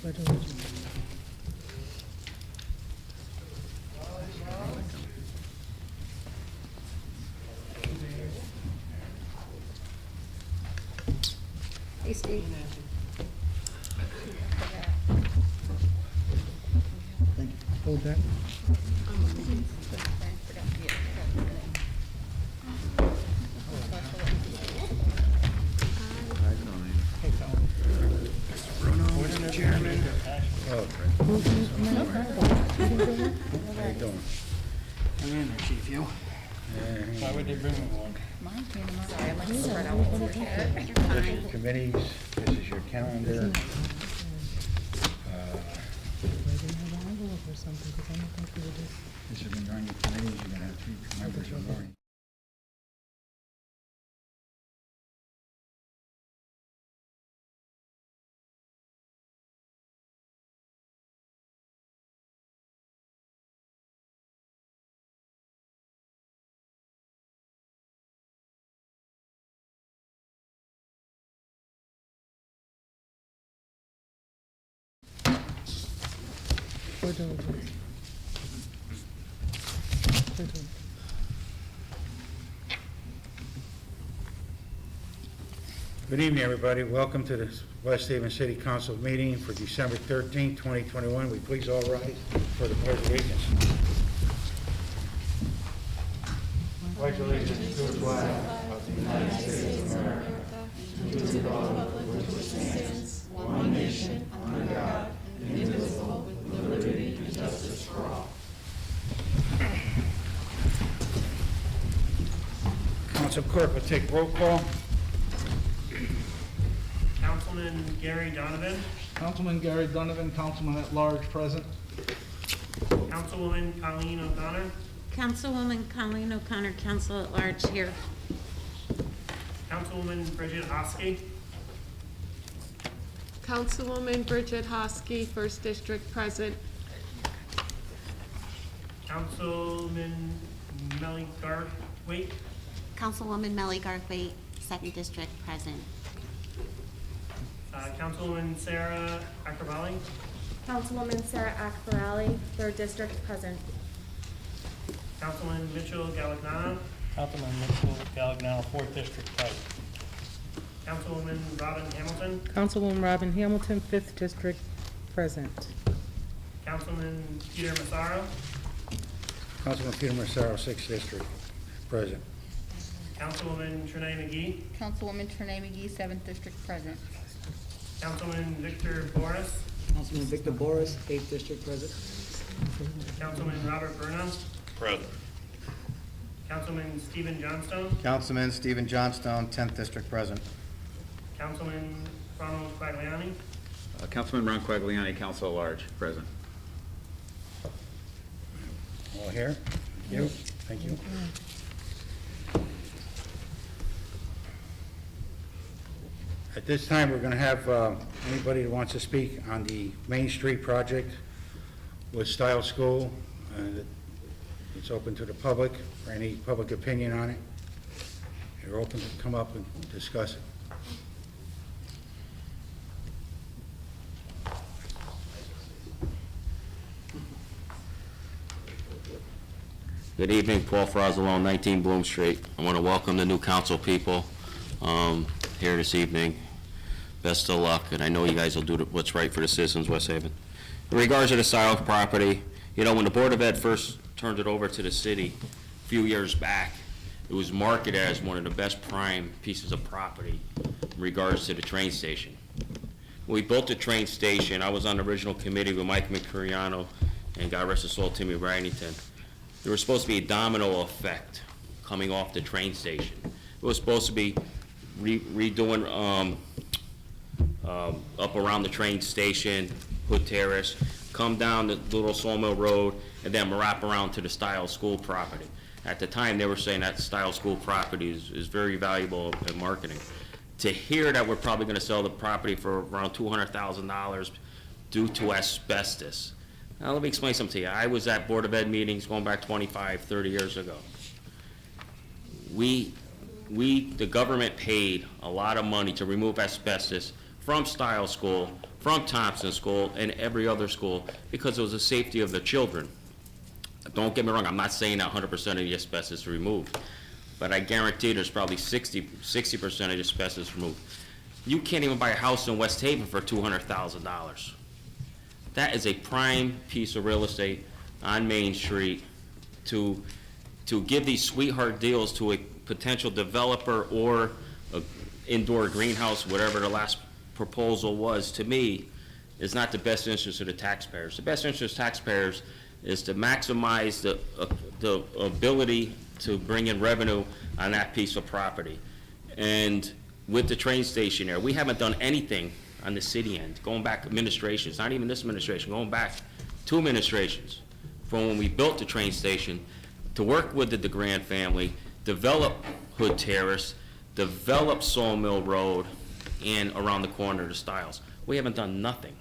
Hey, Steve. Thank you. Hold that. Mr. Chairman. Oh, How you doing? I'm in there, Chief. You? Why would they bring me one? Sorry, I'm like spread out over here. This is committees, this is your calendar. This is when you're on your committees, you're gonna have 3 members of the morning. Good evening, everybody. Welcome to the West Haven City Council meeting for December 13th, 2021. We please all rise for the Pledge of Allegiance. Pledge allegiance to the flag of the United States of America, to the republic which stands one nation under God, indivisible, with liberty and justice for all. Council Clerk will take roll call. Councilman Gary Donovan. Councilman Gary Donovan, Councilman at Large, present. Councilwoman Colleen O'Connor. Councilwoman Colleen O'Connor, Council at Large, here. Councilwoman Bridget Hosky. Councilwoman Bridget Hosky, First District, present. Councilman Melly Garthwaite. Councilwoman Melly Garthwaite, Second District, present. Councilwoman Sarah Akrabali. Councilwoman Sarah Akbarali, 3rd District, present. Councilman Mitchell Galagnano. Councilman Mitchell Galagnano, 4th District, present. Councilwoman Robin Hamilton. Councilwoman Robin Hamilton, 5th District, present. Councilman Peter Massaro. Councilman Peter Massaro, 6th District, present. Councilwoman Trinae McGee. Councilwoman Trinae McGee, 7th District, present. Councilman Victor Boris. Councilman Victor Boris, 8th District, present. Councilman Robert Burnham. Present. Councilman Stephen Johnstone. Councilman Stephen Johnstone, 10th District, present. Councilman Ronald Quagliani. Councilman Ron Quagliani, Council at Large, present. All here? Thank you. Thank you. At this time, we're going to have anybody who wants to speak on the Main Street project with Style School. It's open to the public for any public opinion on it. You're open to come up and discuss it. Good evening, Paul Frozalone, 19 Bloom Street. I want to welcome the new council people here this evening. Best of luck, and I know you guys will do what's right for the citizens of West Haven. In regards to the Style property, you know, when the Board of Ed first turned it over to the city a few years back, it was marketed as one of the best prime pieces of property in regards to the train station. When we built the train station, I was on the original committee with Mike McCuriano and God rest his soul, Timmy Brannington. There was supposed to be a domino effect coming off the train station. It was supposed to be redoing up around the train station, Hood Terrace, come down the little Sawmill Road, and then wrap around to the Style School property. At the time, they were saying that Style School property is very valuable in marketing. To hear that we're probably going to sell the property for around $200,000 due to asbestos. Now, let me explain something to you. I was at Board of Ed meetings going back 25, 30 years ago. The government paid a lot of money to remove asbestos from Style School, from Thompson School, and every other school, because it was the safety of the children. Don't get me wrong, I'm not saying that 100% of the asbestos is removed, but I guarantee there's probably 60% of the asbestos removed. You can't even buy a house in West Haven for $200,000. That is a prime piece of real estate on Main Street to give these sweetheart deals to a potential developer or an indoor greenhouse, whatever the last proposal was, to me, is not the best interest of the taxpayers. The best interest of taxpayers is to maximize the ability to bring in revenue on that piece of property. And with the train station there, we haven't done anything on the city end, going back administrations, not even this administration, going back 2 administrations, from when we built the train station, to work with the DeGrand family, develop Hood Terrace, develop Sawmill Road, and around the corner to Stiles. We haven't done nothing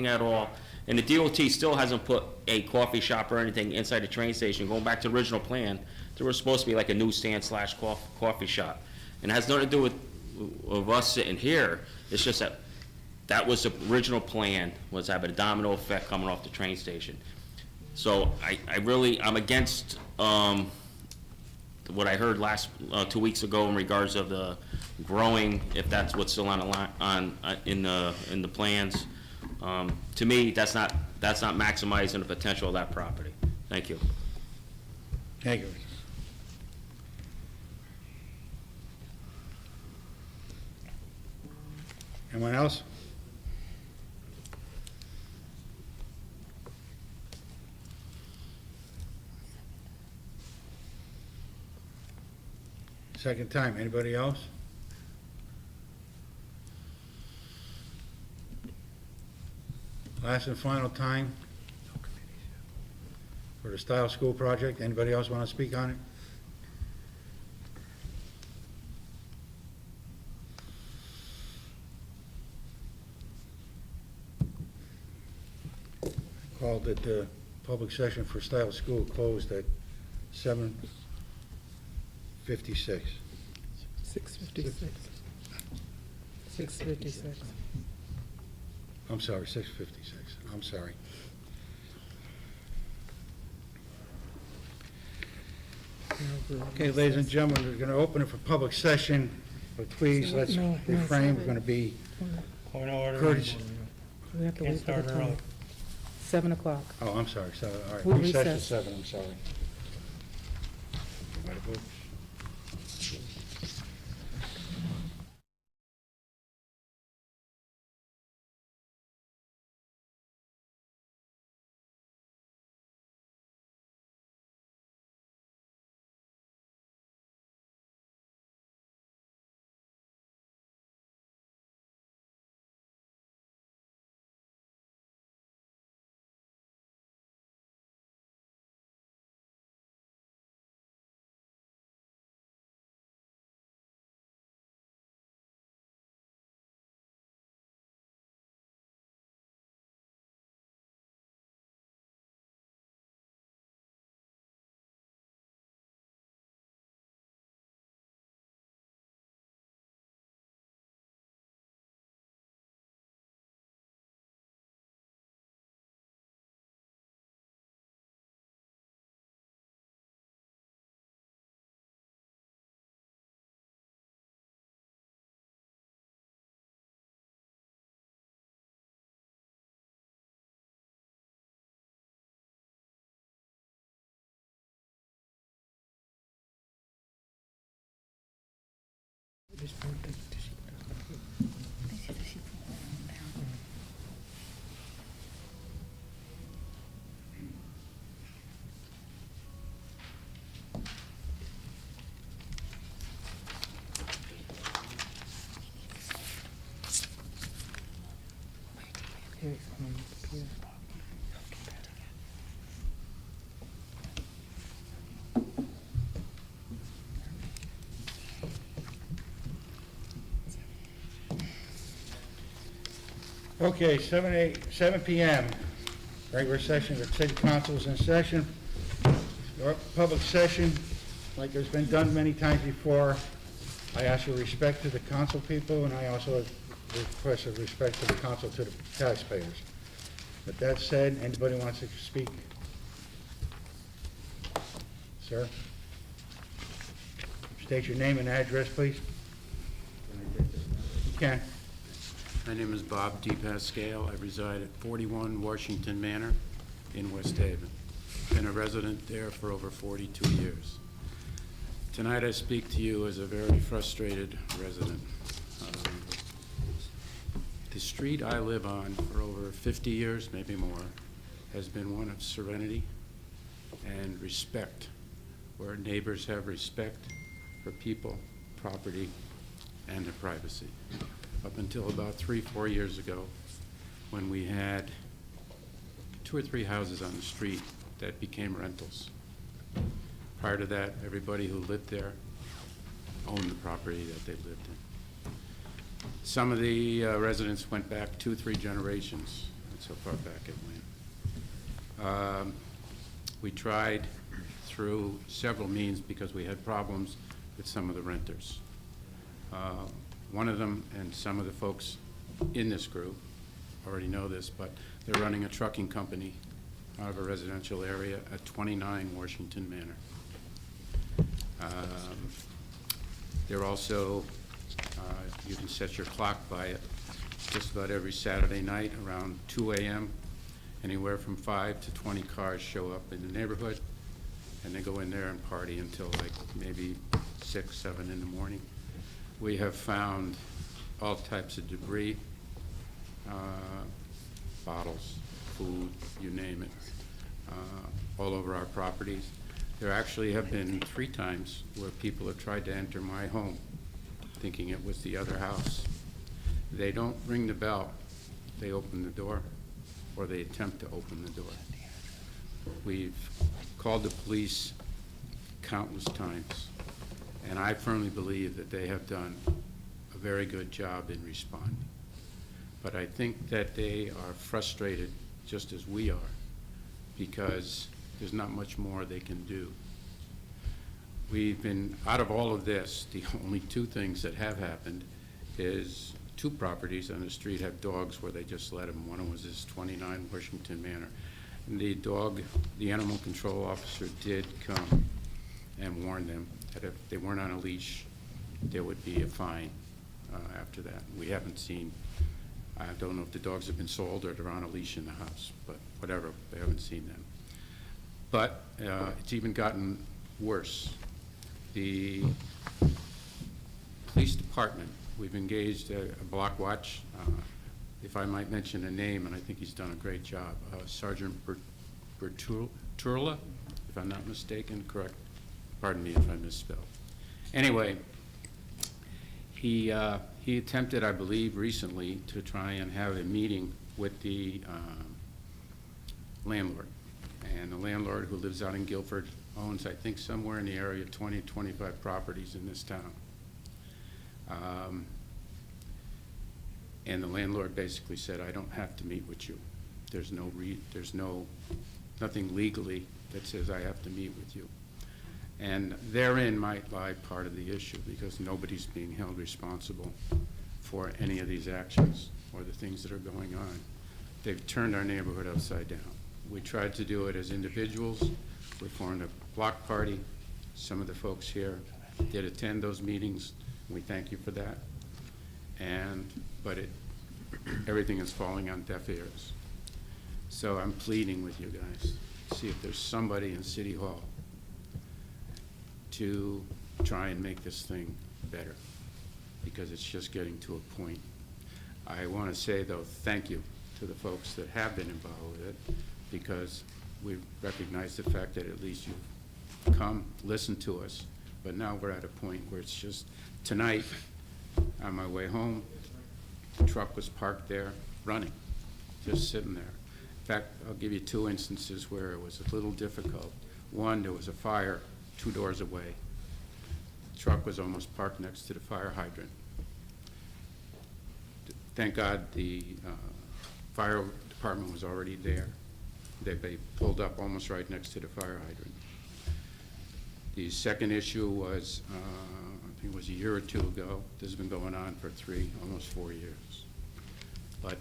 at all. And the DOT still hasn't put a coffee shop or anything inside the train station. Going back to the original plan, there was supposed to be like a newsstand / coffee shop. And it has nothing to do with us sitting here. It's just that was the original plan, was to have a domino effect coming off the train station. So I'm against what I heard last 2 weeks ago in regards of the growing, if that's what's still on the line, in the plans. To me, that's not maximizing the potential of that property. Thank you. Thank you. Anyone else? Second time, anybody else? Last and final time for the Style School project. Anybody else want to speak on it? Called that the public session for Style School closed at 7:56. 6:56. 6:56. I'm sorry, 6:56. I'm sorry. Okay, ladies and gentlemen, we're going to open it for public session, but please, let's No, no, refrain. We're going to be Point of order. courteous. We have to Can't wait for the start time. early. 7 o'clock. Oh, I'm sorry. So, all right, We'll recess to recess. 7, I'm sorry. Got a vote? Here's one on the computer. Okay, 7 p.m. Regular session of the City Council is in session. Our public session, like has been done many times before, I ask for respect to the council people, and I also request of respect to the council, to the taxpayers. With that said, anybody wants to speak? Sir? State your name and address, please. You can. My name is Bob D. Pascal. I reside at 41 Washington Manor in West Haven. Been a resident there for over 42 years. Tonight I speak to you as a very frustrated resident. The street I live on for over 50 years, maybe more, has been one of serenity and respect, where neighbors have respect for people, property, and their privacy. Up until about 3-4 years ago, when we had 2 or 3 houses on the street that became rentals. Prior to that, everybody who lived there owned the property that they lived in. Some of the residents went back 2-3 generations. That's how far back it went. We tried through several means because we had problems with some of the renters. One of them, and some of the folks in this group already know this, but they're running a trucking company out of a residential area at 29 Washington Manor. They're also, you can set your clock by it, just about every Saturday night around 2 a.m. Anywhere from 5 to 20 cars show up in the neighborhood, and they go in there and party until like maybe 6, 7 in the morning. We have found all types of debris, bottles, food, you name it, all over our properties. There actually have been 3 times where people have tried to enter my home thinking it was the other house. They don't ring the bell, they open the door, or they attempt to open the door. We've called the police countless times, and I firmly believe that they have done a very good job in responding. But I think that they are frustrated, just as we are, because there's not much more they can do. We've been, out of all of this, the only 2 things that have happened is 2 properties on the street have dogs where they just let them. One was this 29 Washington Manor. And the animal control officer did come and warn them that if they weren't on a leash, there would be a fine after that. We haven't seen, I don't know if the dogs have been sold or they're on a leash in the house, but whatever, they haven't seen them. But it's even gotten worse. The police department, we've engaged a block watch, if I might mention a name, and I think he's done a great job, Sergeant Berturla, if I'm not mistaken, correct? Pardon me if I misspelled. Anyway, he attempted, I believe, recently to try and have a meeting with the landlord. And the landlord, who lives out in Guilford, owns, I think, somewhere in the area of 20, 25 properties in this town. And the landlord basically said, I don't have to meet with you. There's nothing legally that says I have to meet with you. And therein might lie part of the issue, because nobody's being held responsible for any of these actions or the things that are going on. They've turned our neighborhood upside down. We tried to do it as individuals. We formed a block party. Some of the folks here did attend those meetings. We thank you for that. But everything is falling on deaf ears. So I'm pleading with you guys, see if there's somebody in City Hall to try and make this thing better, because it's just getting to a point. I want to say, though, thank you to the folks that have been involved with it, because we recognize the fact that at least you've come, listened to us, but now we're at a point where it's just, tonight, on my way home, the truck was parked there, running, just sitting there. In fact, I'll give you 2 instances where it was a little difficult. One, there was a fire 2 doors away. The truck was almost parked next to the fire hydrant. Thank God the fire department was already there. They pulled up almost right next to the fire hydrant. The second issue was think it was a year or two ago. This has been going on for almost 4 years. But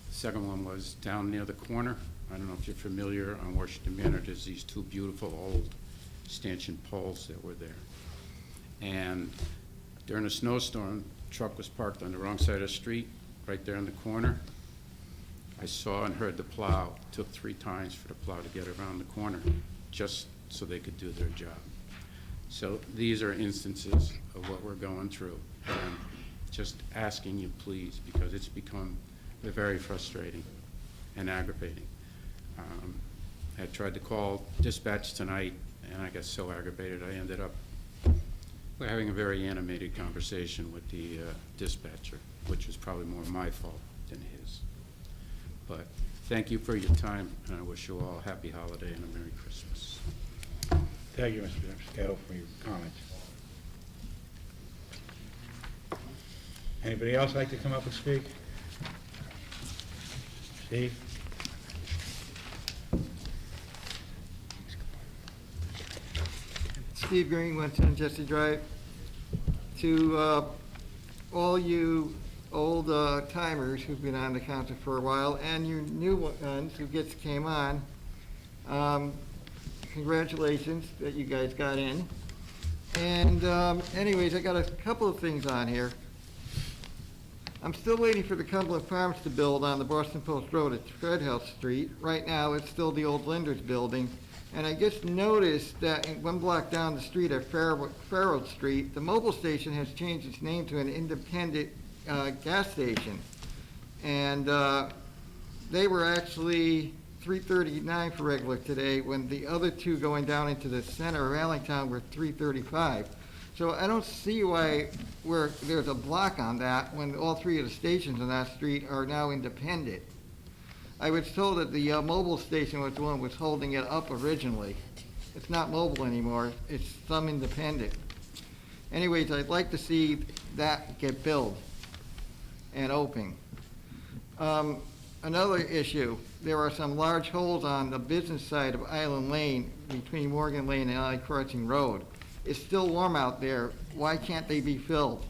the second one was down near the corner. I don't know if you're familiar, on Washington Manor, there's these two beautiful old stanchion poles that were there. And during a snowstorm, the truck was parked on the wrong side of the street, right there in the corner. I saw and heard the plow. It took 3 times for the plow to get around the corner, just so they could do their job. So these are instances of what we're going through. And I'm just asking you, please, because it's become very frustrating and aggravating. I tried to call dispatch tonight, and I got so aggravated, I ended up having a very animated conversation with the dispatcher, which was probably more my fault than his. But thank you for your time, and I wish you all a happy holiday and a Merry Christmas. Thank you, Mr. Scale, for your comments. Anybody else like to come up and speak? Steve? Steve Green, 110 Jesse Drive. To all you old timers who've been on the council for a while, and you new ones who came on, congratulations that you guys got in. And anyways, I got a couple of things on here. I'm still waiting for the Cumberland Farms to build on the Boston Post Road at Fred House Street. Right now, it's still the old Linders building. And I just noticed that in 1 block down the street at Farrell Street, the mobile station has changed its name to an independent gas station. And they were actually $3.39 for regular today, when the other two going down into the center of Allentown were $3.35. So I don't see why there's a block on that when all 3 of the stations on that street are now independent. I was told that the mobile station was the one was holding it up originally. It's not mobile anymore, it's some independent. Anyways, I'd like to see that get built and open. Another issue, there are some large holes on the business side of Island Lane between Morgan Lane and Alley Crossing Road. It's still warm out there, why can't they be filled?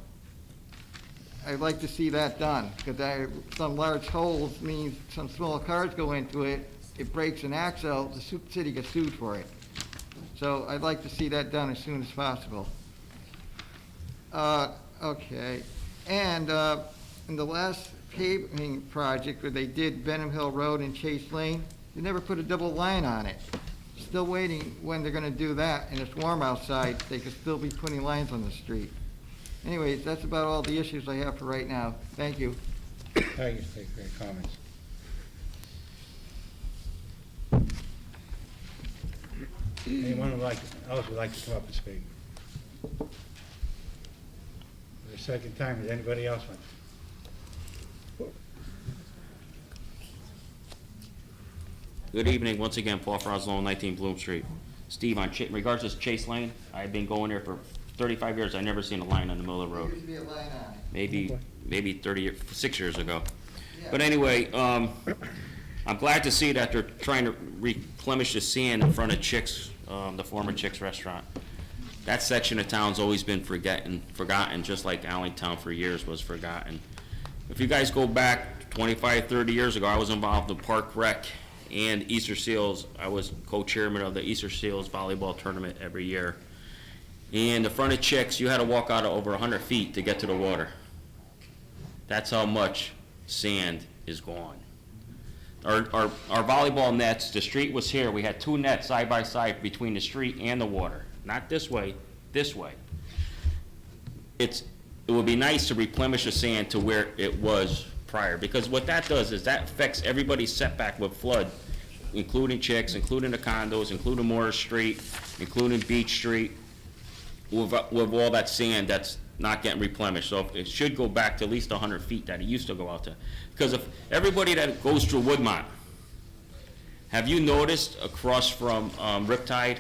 I'd like to see that done, because some large holes means some small cars go into it, it breaks an axle, the city gets sued for it. So I'd like to see that done as soon as possible. Okay, and in the last paving project where they did Benham Hill Road and Chase Lane, they never put a double line on it. Still waiting when they're gonna do that, and it's warm outside, they could still be putting lines on the street. Anyways, that's about all the issues I have for right now. Thank you. Thank you, Steve, for your comments. Anyone else would like to come up and speak? For the second time, does anybody else want? Good evening, once again, Paul Froslow, 19 Bloom Street. Steve, in regards to Chase Lane, I've been going there for 35 years. I've never seen a line in the middle of the road. There used to be a line on it. Maybe 6 years ago. But anyway, I'm glad to see that they're trying to replenish the sand in front of Chick's, the former Chick's restaurant. That section of town's always been forgotten, just like Allentown for years was forgotten. If you guys go back 25, 30 years ago, I was involved in Park Rec and Easter Seals. I was co-chairman of the Easter Seals volleyball tournament every year. And the front of Chick's, you had to walk out of over 100 feet to get to the water. That's how much sand is gone. Our volleyball nets, the street was here. We had 2 nets side by side between the street and the water. Not this way, this way. It would be nice to replenish the sand to where it was prior, because what that does is that affects everybody's setback with flood, including Chick's, including the condos, including Morris Street, including Beach Street, with all that sand that's not getting replenished. So it should go back to at least 100 feet that it used to go out to. Because if everybody that goes through Woodmont, have you noticed across from Riptide,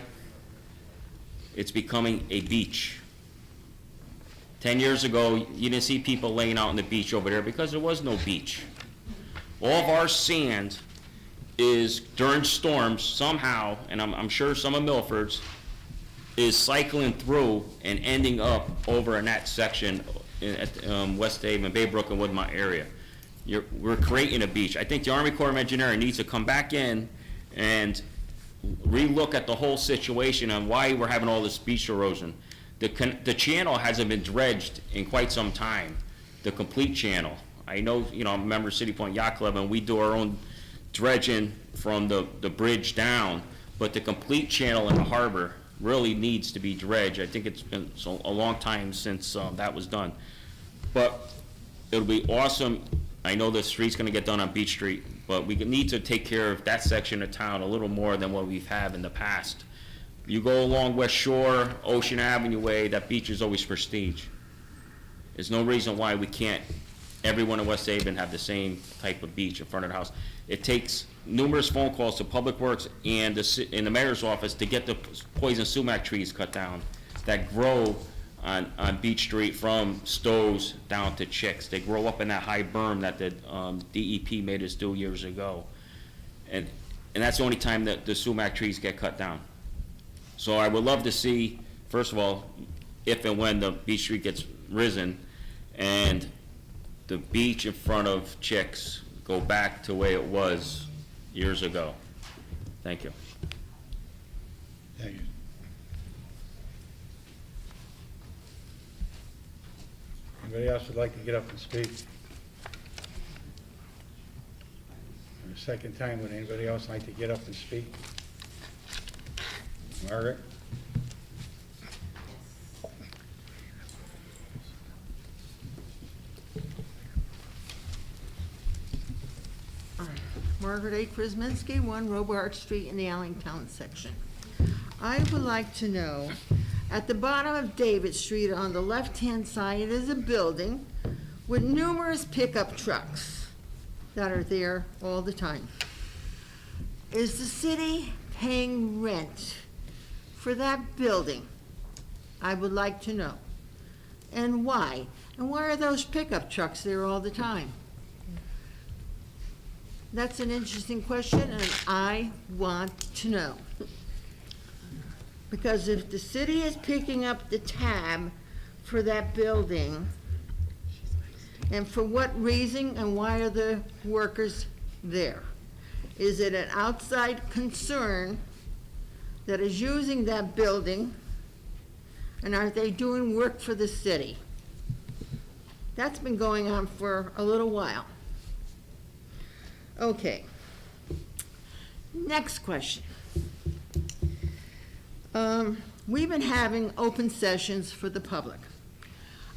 it's becoming a beach. 10 years ago, you didn't see people laying out on the beach over there because there was no beach. All of our sand is, during storms, somehow, and I'm sure some of Milford's, is cycling through and ending up over in that section at West Haven, Baybrook, and Woodmont area. We're creating a beach. I think the Army Corps of Engineering needs to come back in and relook at the whole situation on why we're having all this beach erosion. The channel hasn't been dredged in quite some time, the complete channel. I know, I'm a member of City Point Yacht Club, and we do our own dredging from the bridge down, but the complete channel in the harbor really needs to be dredged. I think it's been a long time since that was done. But it'll be awesome. I know the street's gonna get done on Beach Street, but we need to take care of that section of town a little more than what we've had in the past. You go along West Shore, Ocean Avenue Way, that beach is always prestige. There's no reason why we can't, everyone in West Haven have the same type of beach in front of the house. It takes numerous phone calls to Public Works and in the mayor's office to get the poison sumac trees cut down that grow on Beach Street from Stowe's down to Chicks. They grow up in that high berm that the DEP made us do years ago. And that's the only time that the sumac trees get cut down. So I would love to see, first of all, if and when the Beach Street gets risen and the beach in front of Chicks go back to the way it was years ago. Thank you. Thank you. Anybody else would like to get up and speak? For the second time, would anybody else like to get up and speak? Margaret? Margaret A. Krasminski, 1 Robart Street in the Allentown section. I would like to know, at the bottom of David Street on the left-hand side is a building with numerous pickup trucks that are there all the time. Is the city paying rent for that building? I would like to know. And why? And why are those pickup trucks there all the time? That's an interesting question, and I want to know. Because if the city is picking up the tab for that building, and for what reason and why are the workers there? Is it an outside concern that is using that building, and are they doing work for the city? That's been going on for a little while. Okay. Next question. We've been having open sessions for the public.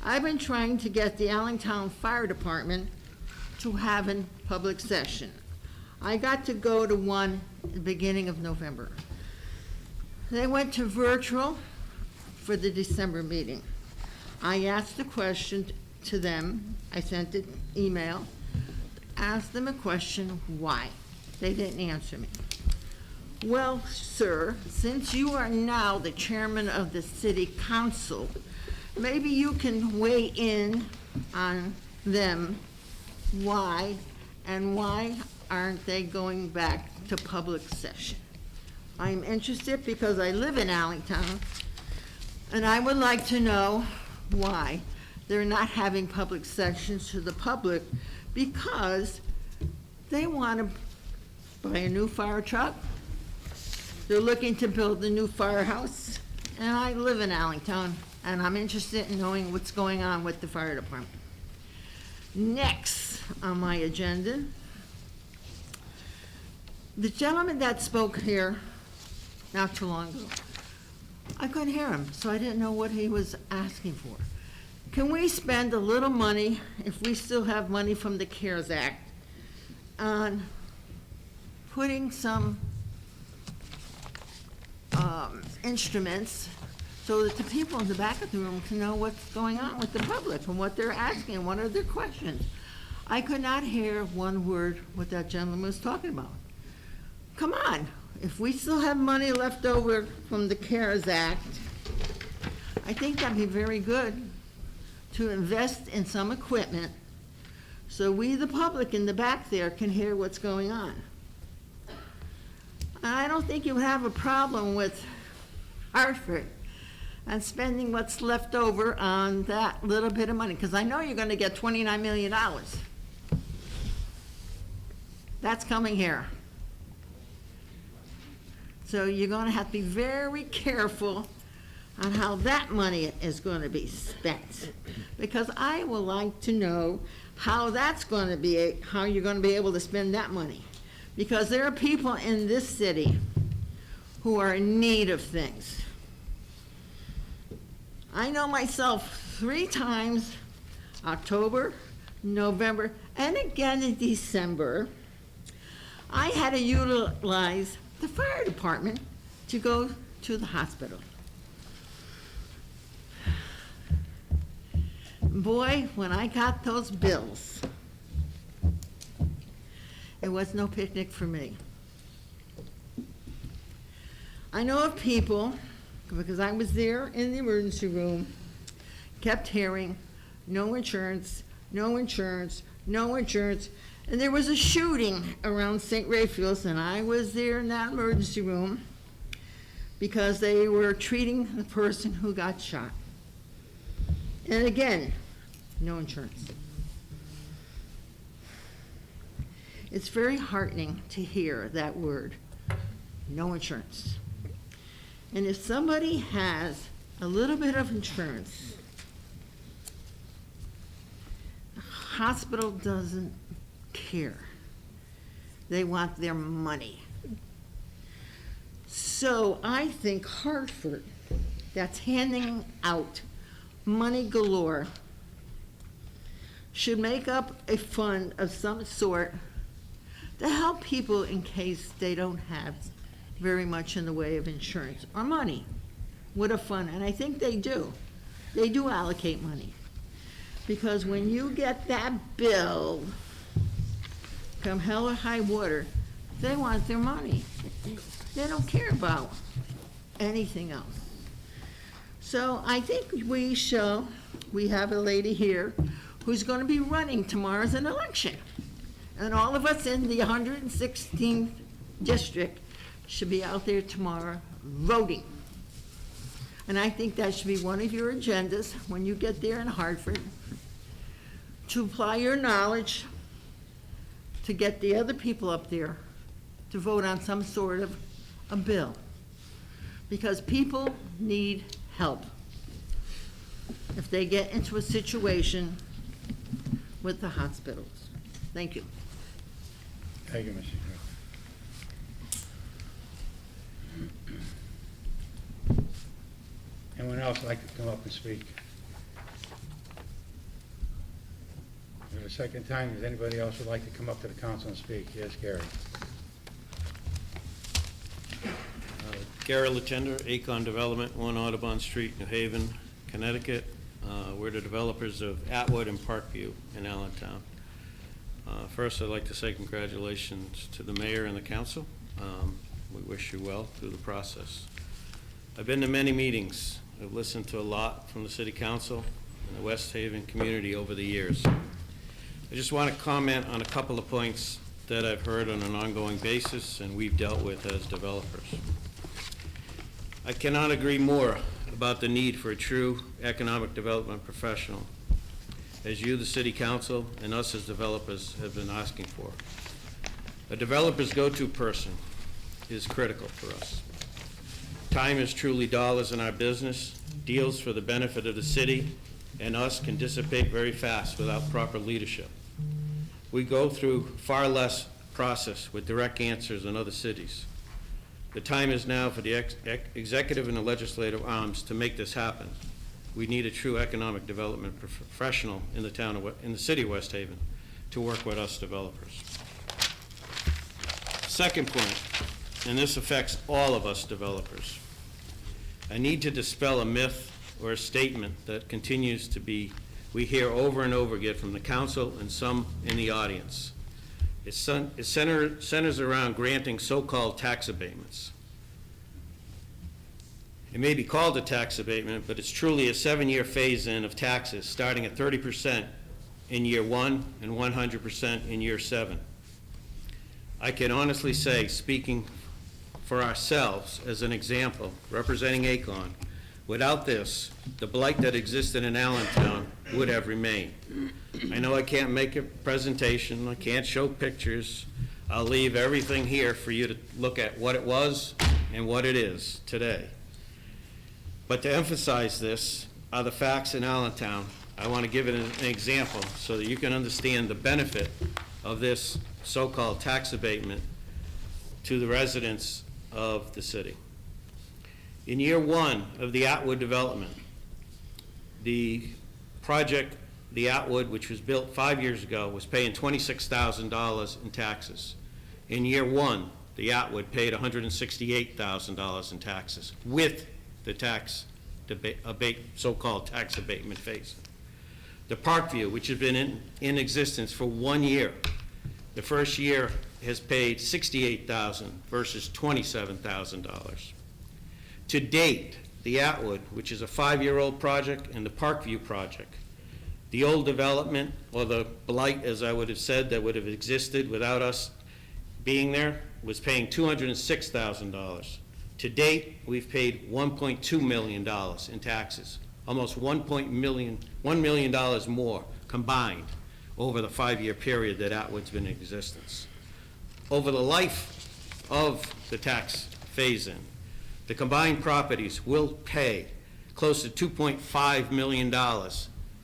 I've been trying to get the Allentown Fire Department to have a public session. I got to go to one at the beginning of November. They went to virtual for the December meeting. I asked a question to them. I sent an email, asked them a question, why? They didn't answer me. Well, sir, since you are now the chairman of the city council, maybe you can weigh in on them, why, and why aren't they going back to public session? I'm interested because I live in Allentown, and I would like to know why they're not having public sessions to the public, because they want to buy a new fire truck. They're looking to build a new firehouse, and I live in Allentown, and I'm interested in knowing what's going on with the fire department. Next on my agenda, the gentleman that spoke here not too long ago, I couldn't hear him, so I didn't know what he was asking for. Can we spend a little money, if we still have money from the CARES Act, on putting some instruments so that the people in the back of the room can know what's going on with the public and what they're asking, what are their questions? I could not hear one word what that gentleman was talking about. Come on, if we still have money left over from the CARES Act, I think that'd be very good to invest in some equipment so we, the public in the back there, can hear what's going on. I don't think you have a problem with Hartford and spending what's left over on that little bit of money, because I know you're gonna get $29 million. That's coming here. So you're gonna have to be very careful on how that money is gonna be spent. Because I would like to know how that's gonna be, how you're gonna be able to spend that money. Because there are people in this city who are in need of things. I know myself 3 times, October, November, and again in December, I had to utilize the fire department to go to the hospital. Boy, when I got those bills, it was no picnic for me. I know of people, because I was there in the emergency room, kept hearing, no insurance, no insurance, no insurance. And there was a shooting around St. Raphael's, and I was there in that emergency room because they were treating the person who got shot. And again, no insurance. It's very heartening to hear that word, no insurance. And if somebody has a little bit of insurance, the hospital doesn't care. They want their money. So I think Hartford, that's handing out money galore, should make up a fund of some sort to help people in case they don't have very much in the way of insurance or money with a fund. And I think they do. They do allocate money. Because when you get that bill, come hell or high water, they want their money. They don't care about anything else. So I think we have a lady here who's going to be running tomorrow as an election. And all of us in the 116th district should be out there tomorrow voting. And I think that should be one of your agendas when you get there in Hartford, to apply your knowledge to get the other people up there to vote on some sort of a bill. Because people need help if they get into a situation with the hospitals. Thank you. Thank you, Mr. Cook. Anyone else like to come up and speak? For the second time, does anybody else would like to come up to the council and speak? Yes, Gary. Gary Latender, Acon Development, 1 Audubon Street, New Haven, Connecticut. We're the developers of Atwood and Parkview in Allentown. First, I'd like to say congratulations to the mayor and the council. We wish you well through the process. I've been to many meetings. I've listened to a lot from the city council and the West Haven community over the years. I just want to comment on a couple of points that I've heard on an ongoing basis and we've dealt with as developers. I cannot agree more about the need for a true economic development professional, as you, the city council, and us as developers have been asking for. A developer's go-to person is critical for us. Time is truly dollars in our business. Deals for the benefit of the city and us can dissipate very fast without proper leadership. We go through far less process with direct answers than other cities. The time is now for the executive and the legislative arms to make this happen. We need a true economic development professional in the city of West Haven to work with us developers. Second point, and this affects all of us developers. I need to dispel a myth or a statement that continues to be, we hear over and over again from the council and some in the audience. It centers around granting so-called tax abatements. It may be called a tax abatement, but it's truly a 7-year phase-in of taxes, starting at 30% in year 1 and 100% in year 7. I can honestly say, speaking for ourselves as an example, representing Acon, Without this, the blight that existed in Allentown would have remained. I know I can't make a presentation, I can't show pictures. I'll leave everything here for you to look at what it was and what it is today. But to emphasize this are the facts in Allentown. I want to give it an example so that you can understand the benefit of this so-called tax abatement to the residents of the city. In year one of the Atwood development, the project, the Atwood, which was built 5 years ago, was paying $26,000 in taxes. In year one, the Atwood paid $168,000 in taxes with the so-called tax abatement phase. The Parkview, which has been in existence for 1 year, the first year has paid $68,000 versus $27,000. To date, the Atwood, which is a 5-year-old project, and the Parkview project, the old development, or the blight, as I would have said, that would have existed without us being there, was paying $206,000. To date, we've paid $1.2 million in taxes, almost $1 million more combined over the 5-year period that Atwood's been in existence. Over the life of the tax phase-in, the combined properties will pay close to $2.5 million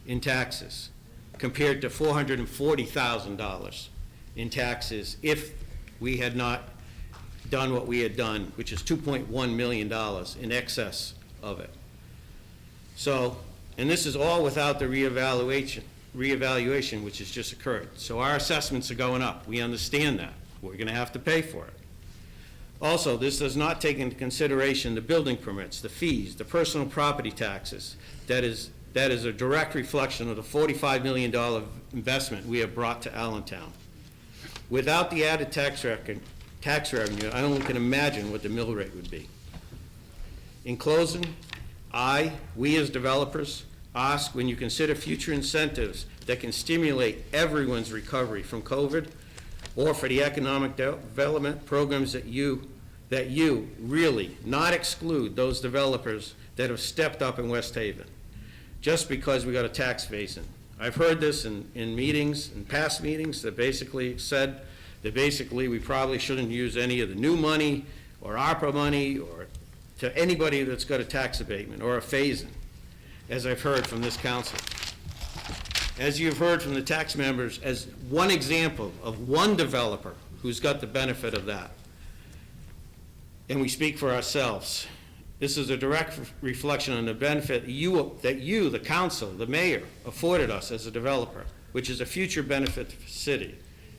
in taxes, compared to $440,000 in taxes if we had not done what we had done, which is $2.1 million in excess of it. So, and this is all without the reevaluation which has just occurred. So our assessments are going up. We understand that. We're going to have to pay for it. Also, this does not take into consideration the building permits, the fees, the personal property taxes. That is a direct reflection of the $45 million investment we have brought to Allentown. Without the added tax revenue, I only can imagine what the mill rate would be. In closing, we as developers ask, when you consider future incentives that can stimulate everyone's recovery from COVID, or for the economic development programs that you really not exclude those developers that have stepped up in West Haven, just because we got a tax phase-in. I've heard this in meetings, in past meetings, that basically said that we probably shouldn't use any of the new money or ARPA money or to anybody that's got a tax abatement or a phase-in, as I've heard from this council. As you've heard from the tax members, as one example of one developer who's got the benefit of that. And we speak for ourselves. This is a direct reflection on the benefit that you, the council, the mayor, afforded us as a developer, which is a future benefit to the city.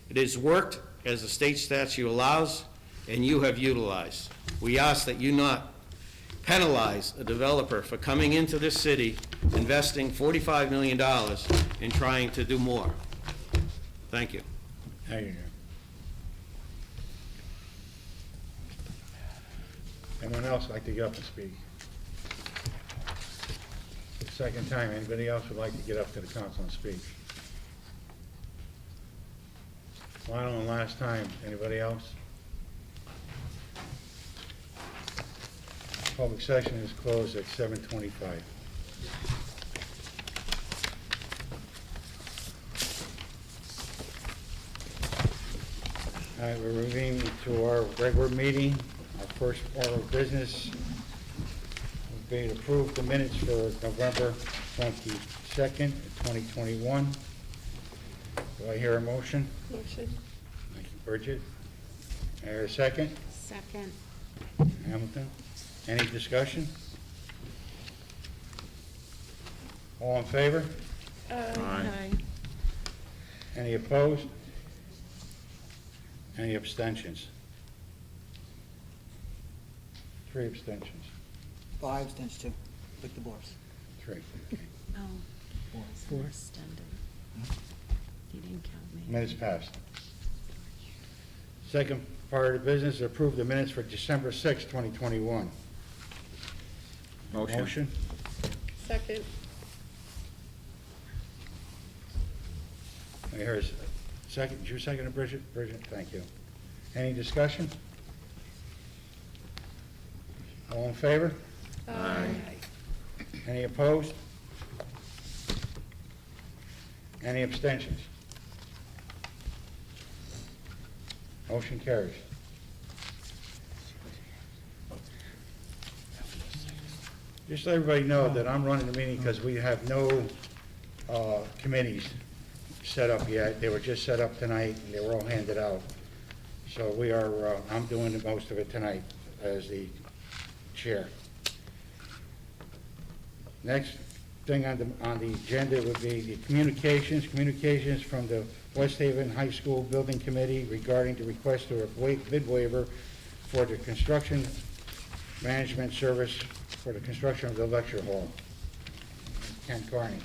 It has worked as the state statute allows, and you have utilized. We ask that you not penalize a developer for coming into this city, investing $45 million in trying to do more. Thank you. Thank you. Anyone else like to get up and speak? Second time, anybody else would like to get up to the council and speak? Final and last time, anybody else? Public session is closed at 7:25. All right, we're moving to our regular meeting. Our first order of business will be to approve the minutes for November 22nd, 2021. Do I hear a motion? Motion. Thank you, Bridget. I hear a second? Second. Hamilton? Any discussion? All in favor? Aye. Any opposed? Any abstentions? 3 abstentions. 5 abstentions, 2. Victor Boris. 3. Oh, Four. extended. You didn't count me. Minutes passed. Second part of the business is approve the minutes for December 6, 2021. Motion? Second. I hear a second. Did you second it, Bridget? Bridget, thank you. Any discussion? All in favor? Aye. Any opposed? Any abstentions? Motion carries. Just so everybody know that I'm running the meeting because we have no committees set up yet. They were just set up tonight, and they were all handed out. So we are, I'm doing the most of it tonight as the chair. Next thing on the agenda would be the communications from the West Haven High School Building Committee regarding the request for a bid waiver for the construction management service for the construction of the lecture hall. Ken Carney.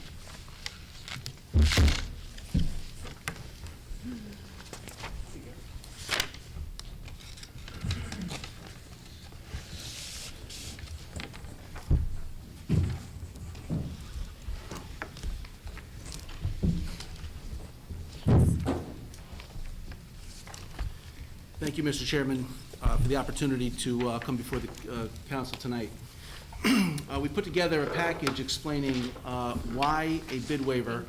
Thank you, Mr. Chairman, for the opportunity to come before the council tonight. We put together a package explaining why a bid waiver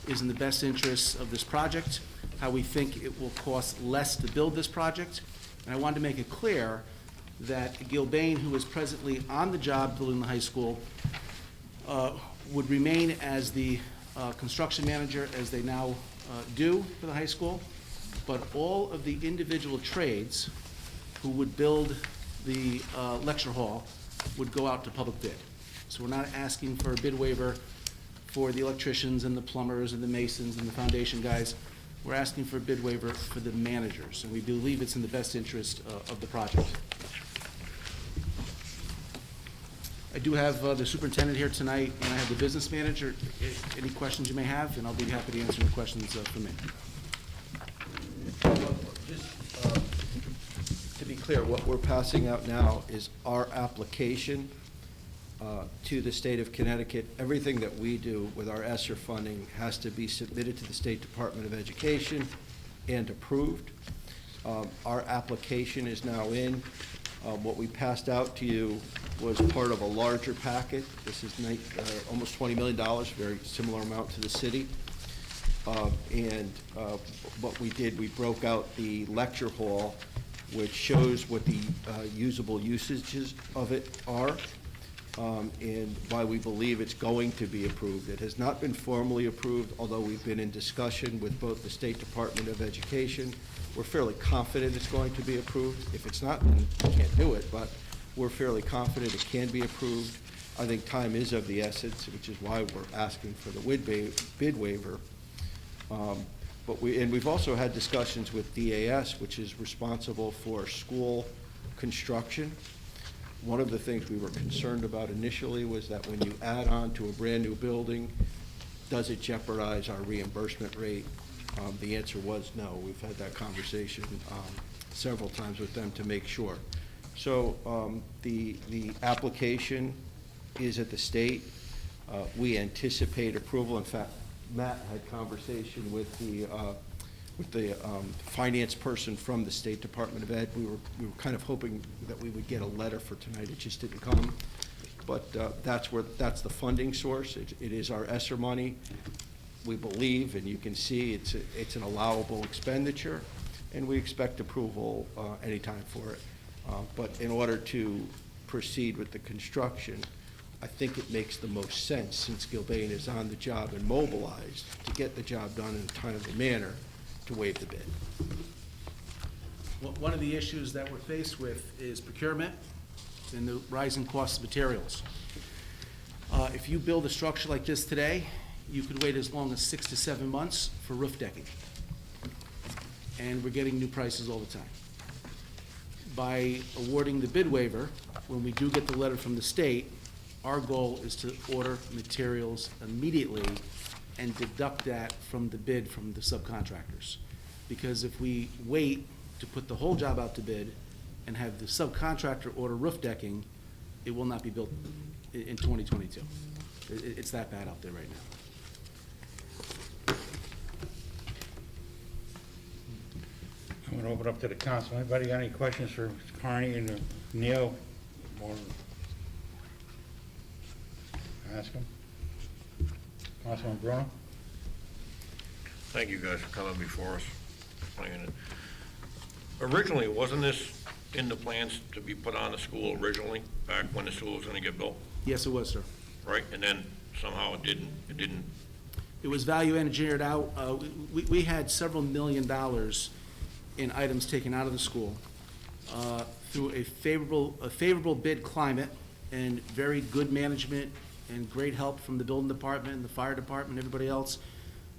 is in the best interest of this project, how we think it will cost less to build this project, and I wanted to make it clear that Gilbane, who is presently on the job building the high school, would remain as the construction manager as they now do for the high school, but all of the individual trades who would build the lecture hall would go out to public bid. So we're not asking for a bid waiver for the electricians and the plumbers and the masons and the foundation guys. We're asking for a bid waiver for the managers, and we believe it's in the best interest of the project. I do have the superintendent here tonight, and I have the business manager. Any questions you may have, and I'll be happy to answer the questions from me. Just to be clear, what we're passing out now is our application to the state of Connecticut. Everything that we do with our ESSER funding has to be submitted to the State Department of Education and approved. Our application is now in. What we passed out to you was part of a larger packet. This is almost $20 million, very similar amount to the city. What we did, we broke out the lecture hall, which shows what the usable usages of it are, and why we believe it's going to be approved. It has not been formally approved, although we've been in discussion with both the State Department of Education. We're fairly confident it's going to be approved. If it's not, then we can't do it, but we're fairly confident it can be approved. I think time is of the essence, which is why we're asking for the bid waiver. We've also had discussions with DAS, which is responsible for school construction. One of the things we were concerned about initially was that when you add on to a brand-new building, does it jeopardize our reimbursement rate? The answer was no. We've had that conversation several times with them to make sure. So the application is at the state. We anticipate approval. In fact, Matt had conversation with the finance person from the State Department of Ed. We were kind of hoping that we would get a letter for tonight. It just didn't come. But that's the funding source. It is our ESSER money. We believe, and you can see, it's an allowable expenditure, and we expect approval anytime for it. But in order to proceed with the construction, I think it makes the most sense, since Gilbane is on the job and mobilized, to get the job done in a timely manner, to waive the bid. One of the issues that we're faced with is procurement and the rising cost of materials. If you build a structure like this today, you could wait as long as 6 to 7 months for roof decking. And we're getting new prices all the time. By awarding the bid waiver, when we do get the letter from the state, our goal is to order materials immediately and deduct that from the bid from the subcontractors. Because if we wait to put the whole job out to bid and have the subcontractor order roof decking, it will not be built in 2022. It's that bad out there right now. I'm going to open up to the council. Anybody got any questions for Carney and Neil? All ask him. Councilman Bruno? Thank you guys for coming before us. Explaining it. Originally, wasn't this in the plans to be put on the school originally, back when the school was gonna get built, Yes, it was, sir. right? And then somehow it didn't, It was value engineered out. We had several $1 million in items taken out of the school through a favorable bid climate and very good management and great help from the building department, the fire department, everybody else.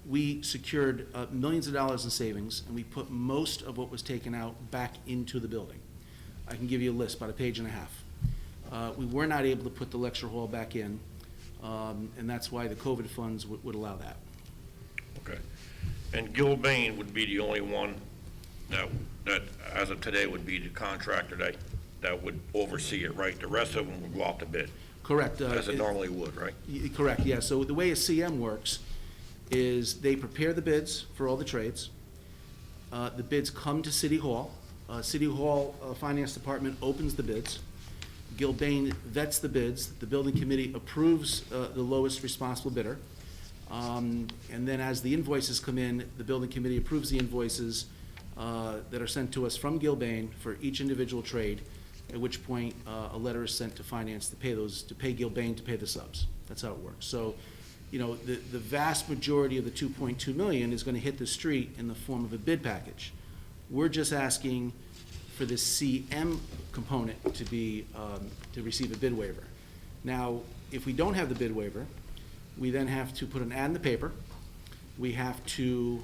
We secured millions of dollars in savings, and we put most of what was taken out back into the building. I can give you a list, about a page and a half. We were not able to put the lecture hall back in, and that's why the COVID funds would allow that. okay. And Gilbane would be the only one that as of today would be the contractor that would oversee it, right? The rest of them would go out to bid, Correct. as it normally would, right? Correct, yeah. So the way a CM works is they prepare the bids for all the trades. The bids come to City Hall. City Hall Finance Department opens the bids. Gilbane vets the bids. The building committee approves the lowest responsible bidder. And then as the invoices come in, the building committee approves the invoices that are sent to us from Gilbane for each individual trade, at which point a letter is sent to finance to pay Gilbane to pay the subs. That's how it works. So, you know, the vast majority of the $2.2 million is gonna hit the street in the form of a bid package. We're just asking for the CM component to be, to receive a bid waiver. Now, if we don't have the bid waiver, we then have to put an ad in the paper. We have to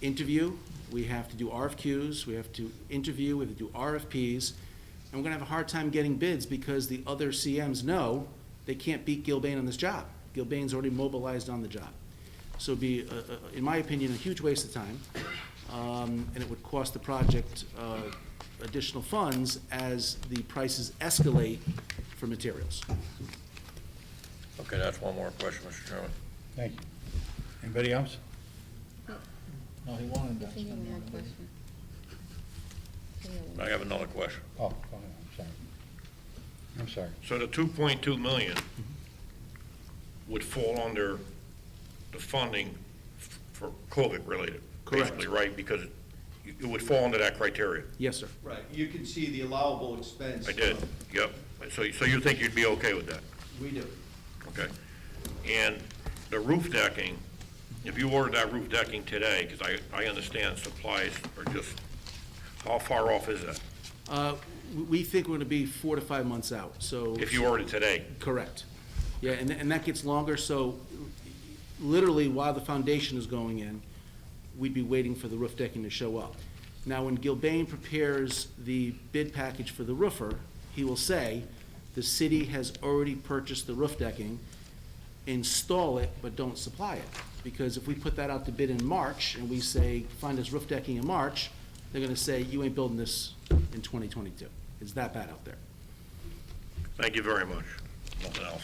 interview, we have to do RFQs, we have to interview, we have to do RFPs, and we're gonna have a hard time getting bids because the other CMs know they can't beat Gilbane on this job. Gilbane's already mobilized on the job. So it'd be, in my opinion, a huge waste of time, and it would cost the project additional funds as the prices escalate for materials. Okay, that's one more question, Mr. Chairman. Thank you. Anybody else? No, he wanted that. I have another question. Oh, I'm sorry. So the 2.2 million would fall under the funding for COVID related? Correct. Basically, right, because it would fall under that criteria? Yes, sir. Right, you can see the allowable expense. I did, yep. So you think you'd be okay with that? We do. Okay. And the roof decking, if you ordered that roof decking today, because I understand supplies are just, how far off is that? We think we're gonna be 4 to 5 months out, so. If you ordered today? Correct. Yeah, and that gets longer, so literally while the foundation is going in, we'd be waiting for the roof decking to show up. Now, when Gilbane prepares the bid package for the roofer, he will say, the city has already purchased the roof decking, install it, but don't supply it. Because if we put that out to bid in March, and we say, find us roof decking in March, they're gonna say, you ain't building this in 2022. It's that bad out there. Thank you very much. Nothing else.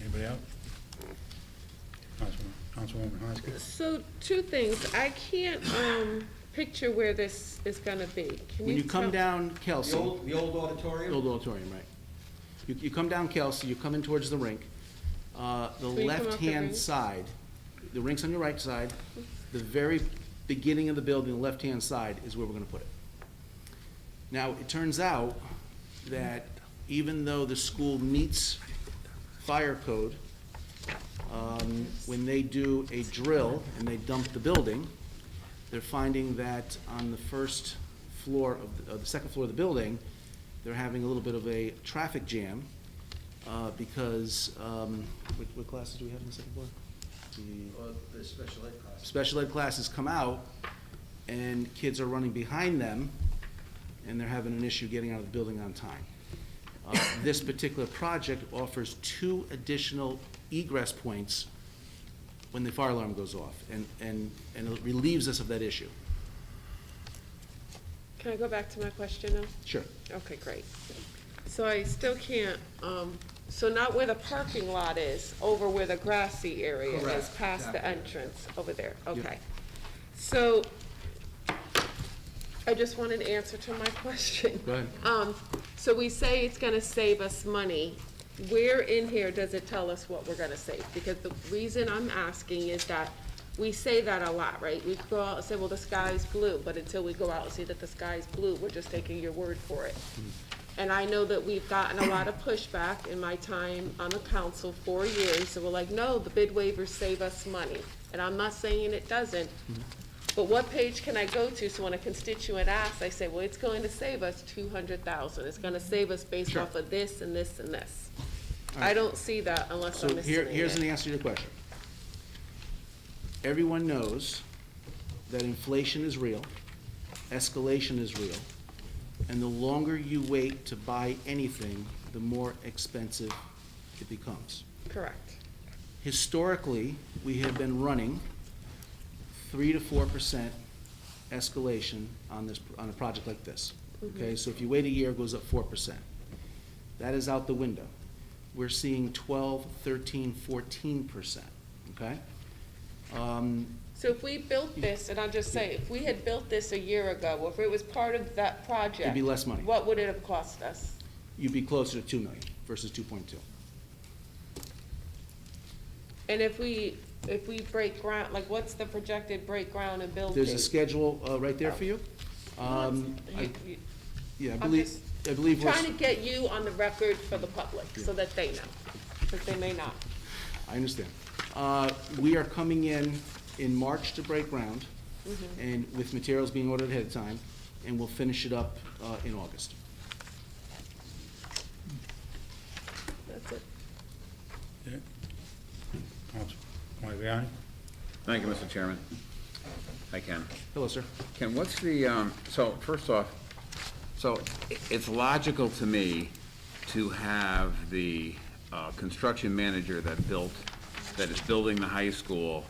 Anybody else? Councilwoman Hoskin? So, two things. I can't, picture where this is gonna be. Can When you come tell- down Kelsey. The old auditorium? The old auditorium, right. You come down Kelsey, you come in towards the rink. The you come off the left-hand rink? side, the rink's on your right side, the very beginning of the building, the left-hand side is where we're gonna put it. Now, it turns out that even though the school meets fire code, when they do a drill and they dump the building, they're finding that on the first floor of the second floor of the building, they're having a little bit of a traffic jam, because, what classes do we have on the second floor? The special ed class. Special ed classes come out, and kids are running behind them, and they're having an issue getting out of the building on time. This particular project offers 2 additional egress points when the fire alarm goes off, and it relieves us of that issue. Can I go back to my question now? Sure. Okay, great. So I still can't, so not where the parking lot is, over where the grassy area is, Correct, past the exactly. entrance, over there, okay. So, I just want an answer to my question. Go ahead. So we say it's gonna save us money. Where in here does it tell us what we're gonna save? Because the reason I'm asking is that we say that a lot, right? We go out and say, well, the sky's blue, but until we go out and see that the sky's blue, we're just taking your word for it. And I know that we've gotten a lot of pushback in my time on the council, 4 years, so we're like, no, the bid waivers save us money. And I'm not saying it doesn't, but what page can I go to, so when a constituent asks, I say, well, it's going to save us 200,000, it's gonna save us based off of this and this and this. I don't see that unless I'm So missing it. here's an answer to your question. Everyone knows that inflation is real, escalation is real, and the longer you wait to buy anything, the more expensive it becomes. Correct. Historically, we have been running 3 to 4% escalation on a project like this. Okay, so if you wait a year, it goes up 4%. That is out the window. We're seeing 12, 13, 14%, okay? So if we built this, and I'll just say, if we had built this a year ago, or if it was part of that project. It'd be less money. What would it have cost us? You'd be closer to 2 million versus 2.2. And if we break ground, like, what's the projected break ground and build date? There's a schedule right there for you. Yeah, I I'm believe, just we're. trying to get you on the record for the public, so that they know, because they may not. I understand. We are coming in March to break ground, and with materials being ordered ahead of time, and we'll finish it up in August. That's it. Councilman Magliani? Thank you, Mr. Chairman. Hi, Ken. Hello, sir. Ken, what's the, so first off, so it's logical to me to have the construction manager that is building the high school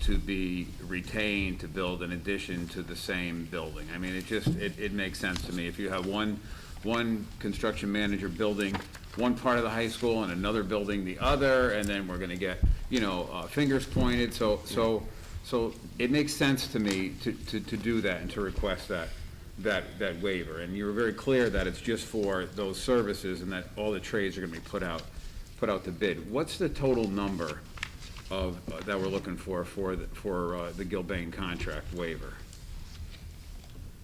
to be retained to build an addition to the same building. I mean, it makes sense to me. If you have one construction manager building one part of the high school and another building the other, and then we're gonna get, fingers pointed, so it makes sense to me to do that and to request that waiver. And you were very clear that it's just for those services and that all the trades are gonna be put out to bid. What's the total number of, that we're looking for the Gilbane contract waiver?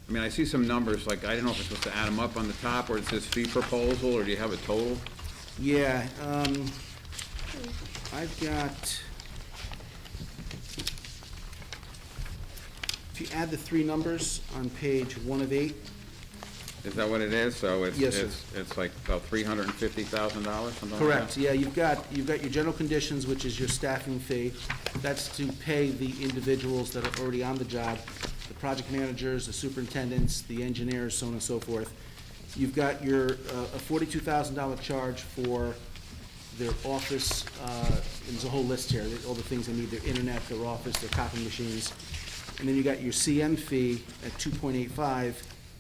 I mean, I see some numbers, like, I don't know if it's supposed to add them up on the top, or it says fee proposal, or do you have a total? Yeah, I've got, if you add the 3 numbers on page 1 of 8. Is that what it is? So Yes, sir. it's like about $350,000, something like that? Correct, yeah, you've got your general conditions, which is your staffing fee. That's to pay the individuals that are already on the job, the project managers, the superintendents, the engineers, so on and so forth. You've got your, a $42,000 charge for their office, and there's a whole list here, all the things they need, their internet, their office, their copy machines. And then you got your CM fee at 2.85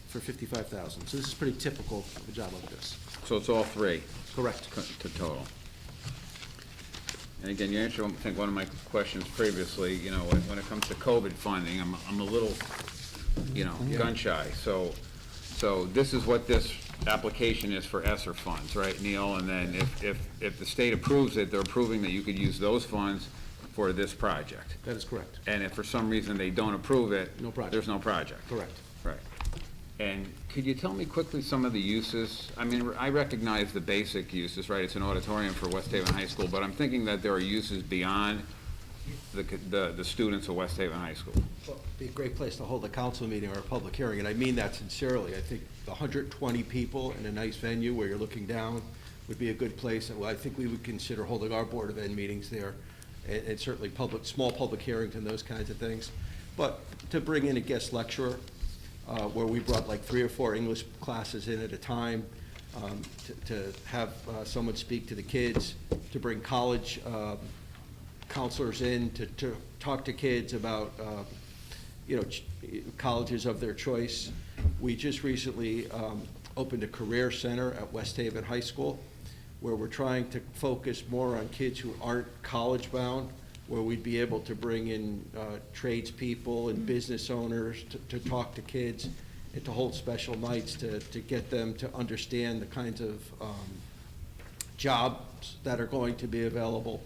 for $55,000. So this is pretty typical of a job like this. So it's all 3? Correct. To total. And again, you answered, I think, one of my questions previously, when it comes to COVID funding, I'm a little, gun shy. So this is what this application is for ESSER funds, right, Neil? And then if the state approves it, they're approving that you could use those funds for this project. That is correct. And if for some reason they don't approve it, No project. there's no project. Correct. Right. And could you tell me quickly some of the uses? I mean, I recognize the basic uses, right? It's an auditorium for West Haven High School, but I'm thinking that there are uses beyond the students of West Haven High School. Well, it'd be a great place to hold a council meeting or a public hearing, and I mean that sincerely. I think the 120 people in a nice venue where you're looking down would be a good place, and I think we would consider holding our Board of Ed meetings there, and certainly small public hearings and those kinds of things. But to bring in a guest lecturer, where we brought like 3 or 4 English classes in at a time, to have someone speak to the kids, to bring college counselors in to talk to kids about colleges of their choice. We just recently opened a career center at West Haven High School, where we're trying to focus more on kids who aren't college bound, where we'd be able to bring in tradespeople and business owners to talk to kids and to hold special nights to get them to understand the kinds of jobs that are going to be available.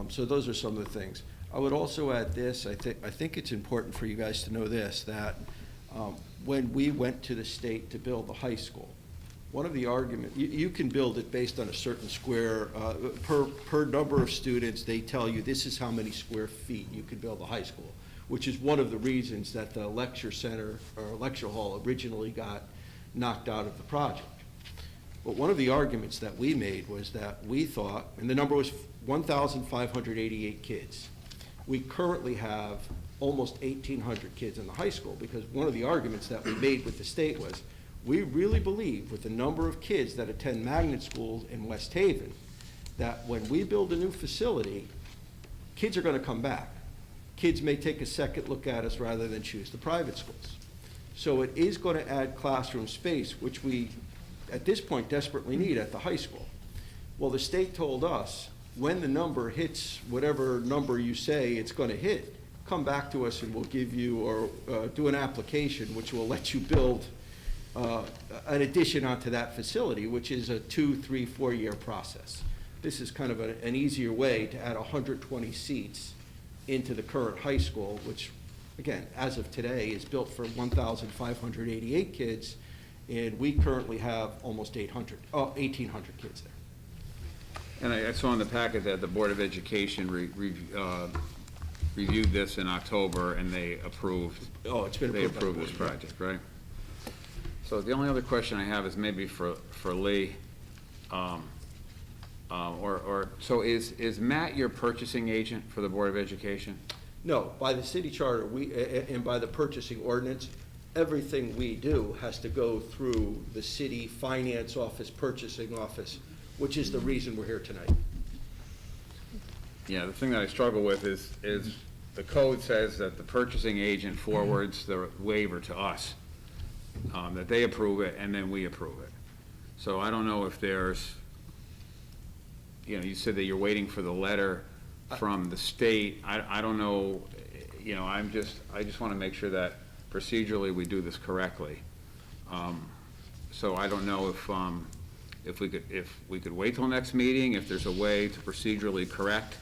So those are some of the things. I would also add this, I think it's important for you guys to know this, that when we went to the state to build the high school, one of the arguments, you can build it based on a certain square, per number of students, they tell you this is how many square feet you could build a high school, which is one of the reasons that the lecture center or lecture hall originally got knocked out of the project. But one of the arguments that we made was that we thought, and the number was 1,588 kids. We currently have almost 1,800 kids in the high school, because one of the arguments that we made with the state was, we really believe with the number of kids that attend magnet schools in West Haven, that when we build a new facility, kids are gonna come back. Kids may take a second look at us rather than choose the private schools. So it is gonna add classroom space, which we, at this point, desperately need at the high school. Well, the state told us, when the number hits whatever number you say it's gonna hit, come back to us and we'll give you, or do an application which will let you build an addition onto that facility, which is a 2, 3, 4-year process. This is kind of an easier way to add 120 seats into the current high school, which, again, as of today, is built for 1,588 kids, and we currently have almost 1,800 kids there. And I saw in the packet that the Board of Education reviewed this in October, and they approved. Oh, it's been approved by the They approved this board, project, right? So the only other question I have is maybe for Lee. So is Matt your purchasing agent for the Board of Education? No, by the city charter, and by the purchasing ordinance, everything we do has to go through the city finance office, purchasing office, which is the reason we're here tonight. Yeah, the thing that I struggle with is the code says that the purchasing agent forwards the waiver to us, that they approve it, and then we approve it. So I don't know if there's, you said that you're waiting for the letter from the state. I don't know, I just want to make sure that procedurally we do this correctly. So I don't know if we could wait till next meeting, if there's a way to procedurally correct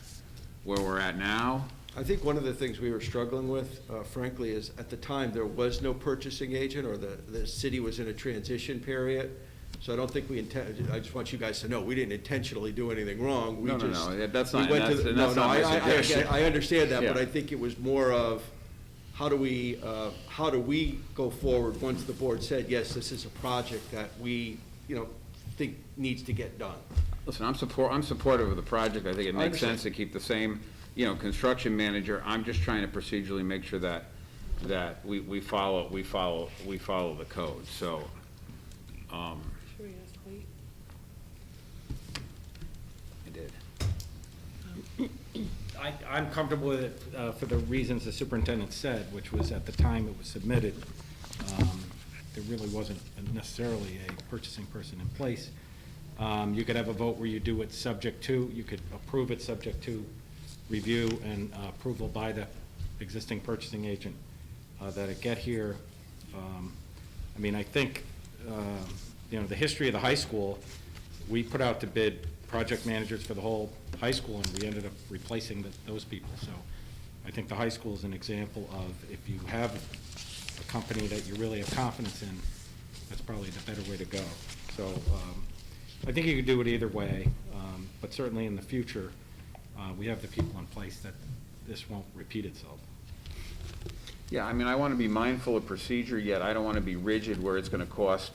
where we're at now. I think one of the things we were struggling with, frankly, is at the time, there was no purchasing agent, or the city was in a transition period. So I don't think I just want you guys to know, we didn't intentionally do anything wrong. No, that's not, I understand that, Yeah. but I think it was more of, how do we go forward once the board said, yes, this is a project that we, think needs to get done. Listen, I'm supportive of the project. I think it makes sense to keep the same, construction manager. I'm just trying to procedurally make sure that we follow the code, so. Should we ask Lee? I did. I'm comfortable with it for the reasons the superintendent said, which was at the time it was submitted, there really wasn't necessarily a purchasing person in place. You could have a vote where you do it subject to, you could approve it subject to review and approval by the existing purchasing agent that it get here. I think, the history of the high school, we put out to bid project managers for the whole high school, and we ended up replacing those people. So I think the high school is an example of, if you have a company that you really have confidence in, that's probably the better way to go. So I think you could do it either way, but certainly in the future, we have the people in place that this won't repeat itself. Yeah, I want to be mindful of procedure, yet I don't want to be rigid where it's going to cost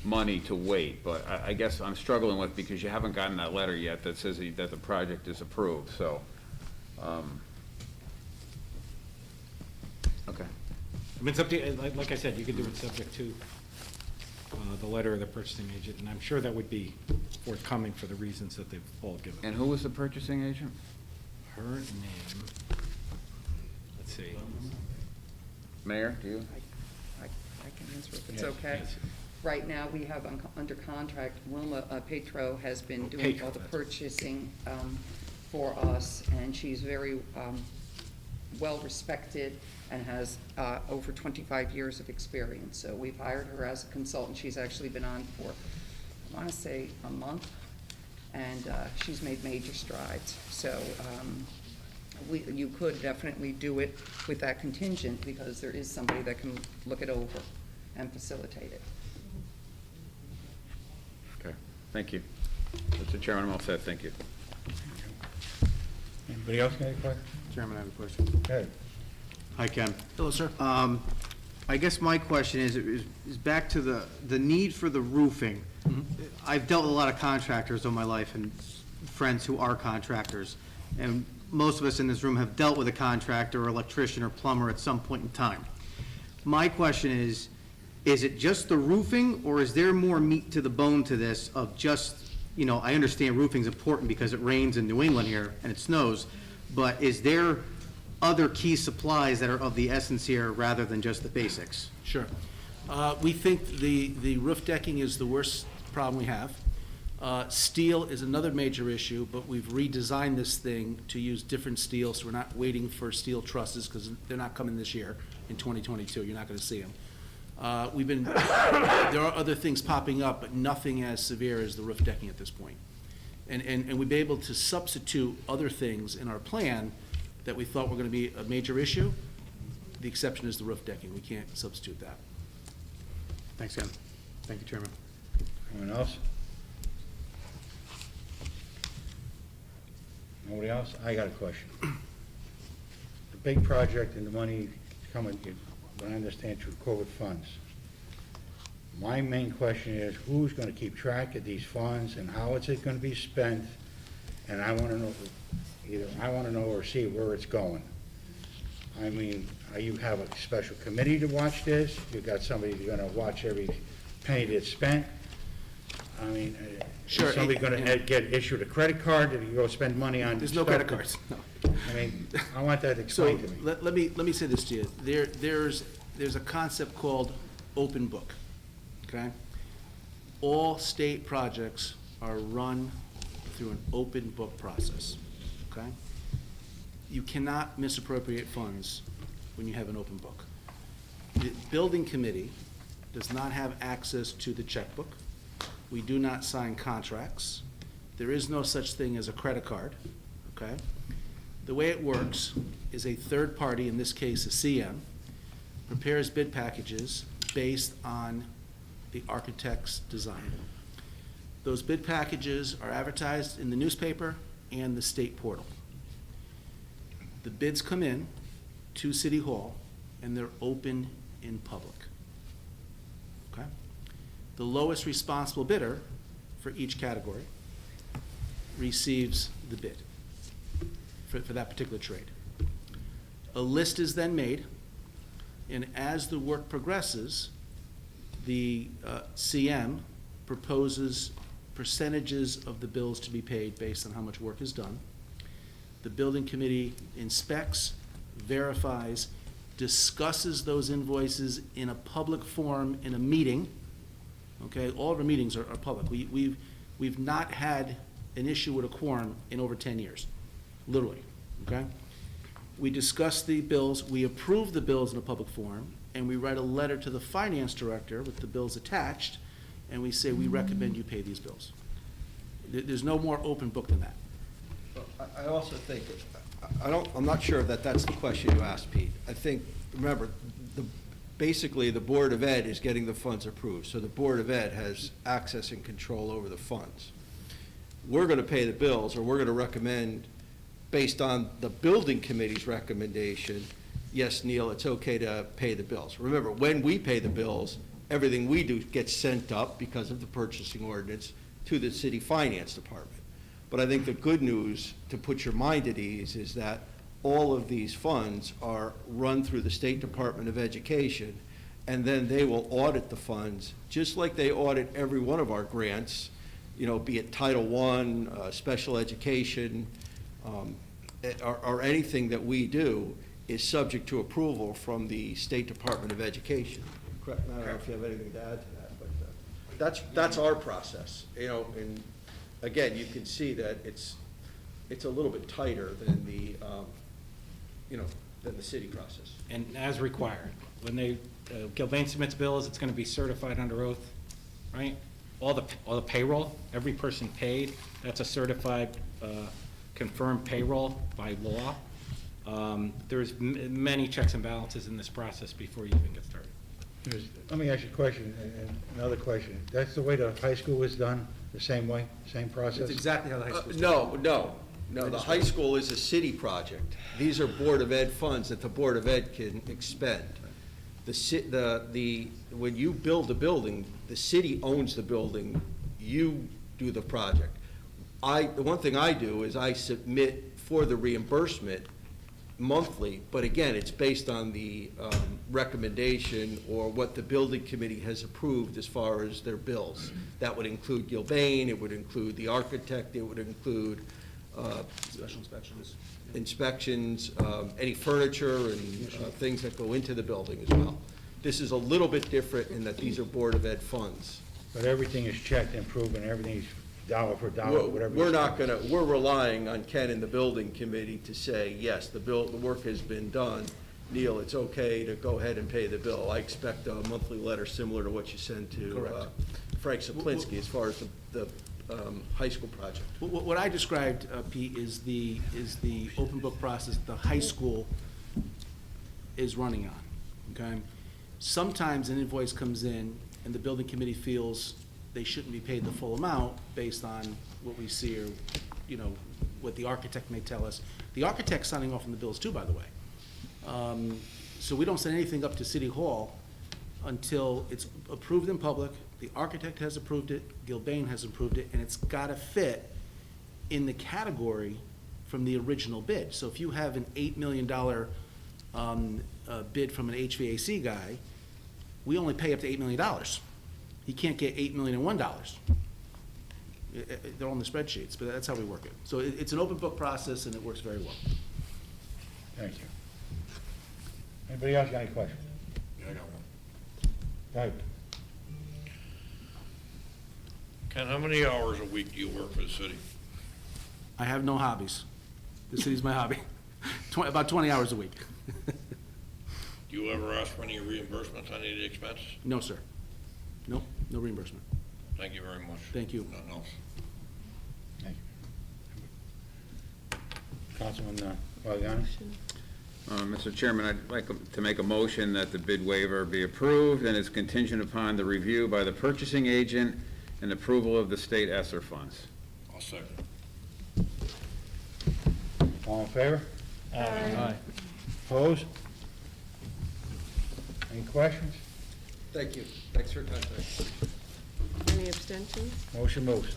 money to wait. But I guess I'm struggling with, because you haven't gotten that letter yet that says that the project is approved, so. Okay. It's up to you. Like I said, you could do it subject to the letter of the purchasing agent, and I'm sure that would be forthcoming for the reasons that they've all given. And who was the purchasing agent? Her name, let's see. Mayor, do you? I can answer if it's Yeah, okay. yes. Right now, we have under contract, Wilma Petro has been doing all the purchasing for us, and she's very well-respected and has over 25 years of experience. So we've hired her as a consultant. She's actually been on for, I want to say, a month, and she's made major strides. So you could definitely do it with that contingent, because there is somebody that can look it over and facilitate it. Okay, thank you. Mr. Chairman, I'm all set, thank you. Anybody else got any questions? Chairman, I have a question. Okay. Hi, Ken. Hello, sir. I guess my question is back to the need for the roofing. I've dealt with a lot of contractors all my life and friends who are contractors, and most of us in this room have dealt with a contractor or electrician or plumber at some point in time. My question is it just the roofing, or is there more meat to the bone to this of just, I understand roofing's important because it rains in New England here and it snows, but is there other key supplies that are of the essence here rather than just the basics? Sure. We think the roof decking is the worst problem we have. Steel is another major issue, but we've redesigned this thing to use different steel, so we're not waiting for steel trusses, because they're not coming this year in 2022. You're not going to see them. There are other things popping up, but nothing as severe as the roof decking at this point. And we've been able to substitute other things in our plan that we thought were going to be a major issue. The exception is the roof decking. We can't substitute that. Thanks, Ken. Thank you, Chairman. Anyone else? Nobody else? I got a question. The big project and the money coming, what I understand, through COVID funds. My main question is, who's going to keep track of these funds and how is it going to be spent? And I want to know, either I want to know or see where it's going. I mean, you have a special committee to watch this? You got somebody who's going to watch every penny that's spent? I mean, Sure. is somebody going to get issued a credit card? Did you go spend money on? There's no stuff credit that- cards, no. I mean, I want that So explained to me. let me say this to you. There's a concept called open book, okay? All state projects are run through an open book process, okay? You cannot misappropriate funds when you have an open book. The building committee does not have access to the checkbook. We do not sign contracts. There is no such thing as a credit card, okay? The way it works is a third party, in this case a CM, prepares bid packages based on the architect's design. Those bid packages are advertised in the newspaper and the state portal. The bids come in to City Hall and they're open in public, okay? The lowest responsible bidder for each category receives the bid for that particular trade. A list is then made, and as the work progresses, the CM proposes percentages of the bills to be paid based on how much work is done. The building committee inspects, verifies, discusses those invoices in a public forum in a meeting. Okay, all of our meetings are public. We've not had an issue with a quorum in over 10 years, literally, okay? We discuss the bills, we approve the bills in a public forum, and we write a letter to the finance director with the bills attached, and we say, we recommend you pay these bills. There's no more open book than that. I also think, I'm not sure that that's the question you asked, Pete. I think, remember, basically, the Board of Ed is getting the funds approved, so the Board of Ed has access and control over the funds. We're going to pay the bills, or we're going to recommend, based on the building committee's recommendation, yes, Neil, it's okay to pay the bills. Remember, when we pay the bills, everything we do gets sent up because of the purchasing ordinance to the city finance department. But I think the good news, to put your mind at ease, is that all of these funds are run through the State Department of Education, and then they will audit the funds, just like they audit every one of our grants, be it Title I, special education, or anything that we do is subject to approval from the State Department of Education. Correct, I don't know if you have anything to add to that, but that's our process, and again, you can see that it's a little bit tighter than the, than the city process. And as required, when they, Gilbane submits bills, it's gonna be certified under oath, right? All the payroll, every person paid, that's a certified, confirmed payroll by law. There's many checks and balances in this process before you even get started. Let me ask you a question, and another question. That's the way the high school was done, the same way, same process? That's exactly how the high school is. No, the high school is a city project. These are Board of Ed funds that the Board of Ed can expend. When you build a building, the city owns the building, you do the project. The one thing I do is I submit for the reimbursement monthly, but again, it's based on the recommendation or what the building committee has approved as far as their bills. That would include Gilbane, it would include the architect, it would include Special inspections, any furniture and things that go into the building as well. This is a little bit different in that these are Board of Ed funds. But everything is checked and proven, everything's dollar for dollar, whatever. We're relying on Ken and the building committee to say, yes, the work has been done. Neil, it's okay to go ahead and pay the bill. I expect a monthly letter similar to what you send to Frank Saplinski as far as the high school project. What I described, Pete, is the open book process the high school is running on, okay? Sometimes an invoice comes in and the building committee feels they shouldn't be paid the full amount based on what we see or, what the architect may tell us. The architect's signing off on the bills too, by the way. So we don't send anything up to City Hall until it's approved in public, the architect has approved it, Gilbane has approved it, and it's gotta fit in the category from the original bid. So if you have an $8 million bid from an HVAC guy, we only pay up to $8 million. He can't get $8,000,001. They're on the spreadsheets, but that's how we work it. So it's an open book process and it works very well. Thank you. Anybody else got any questions? Yeah, I got one. Go ahead. Ken, how many hours a week do you work for the city? I have no hobbies. The city's my hobby. About 20 hours a week. Do you ever ask for any reimbursements on any of the expenses? No, sir. No reimbursement. Thank you very much. Thank you. Nothing else. Thank you. Councilman Pagano? Mr. Chairman, I'd like to make a motion that the bid waiver be approved and is contingent upon the review by the purchasing agent and approval of the state ESSER funds. I'll second. All in favor? Aye. Opposed? Any questions? Thank you. Thanks for your time today. Any abstentions? Motion moves.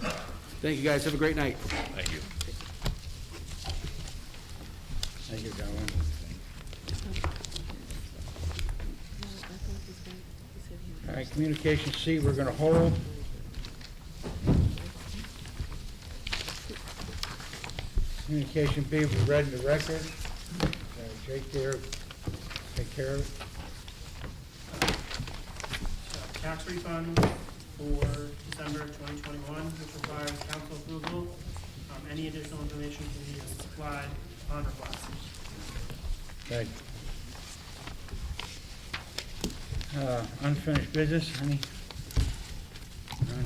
Thank you, guys. Have a great night. Thank you. Thank you, gentlemen. All right, communication C, we're gonna hold. Communication B, we read in the record. Jake there, take care of it. Tax refund for December 2021, which requires council approval. Any additional information can be supplied upon request. Thank you. Unfinished business, any? None.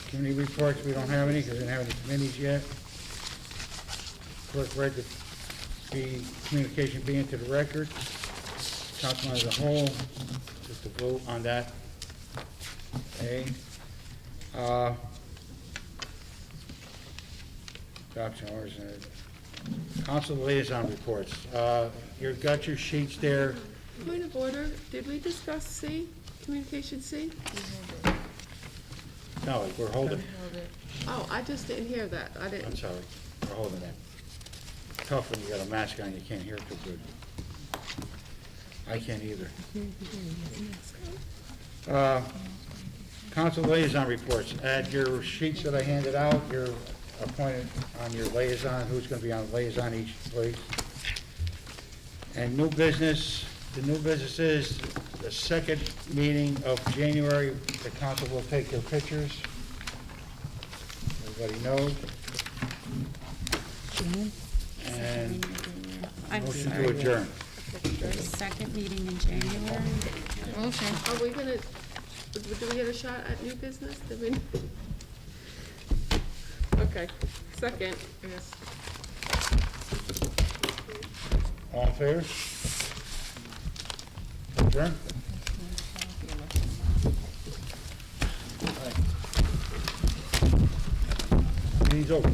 Committee reports, we don't have any, because we don't have any committees yet. Clerk read the communication B into the record. Council as a whole, just to vote on that. Okay. Adoption orders. Council liaison reports. You've got your sheets there. Point of order, did we discuss C, communication C? No, we're holding. Oh, I just didn't hear that. I I'm didn't. sorry, we're holding that. Tough when you got a mask on, you can't hear too good. I can't either. Council liaison reports. Add your sheets that I handed out, you're appointed on your liaison, who's gonna be on liaison each place. And new business, the new business is the second meeting of January, the council will take their pictures. Everybody knows. And I'm Motion to sorry. adjourn. Second meeting in January. Motion. Are we gonna, do we get a shot at new business? Did we? Okay, second, yes. All in favor? Adjourn? Meeting's over.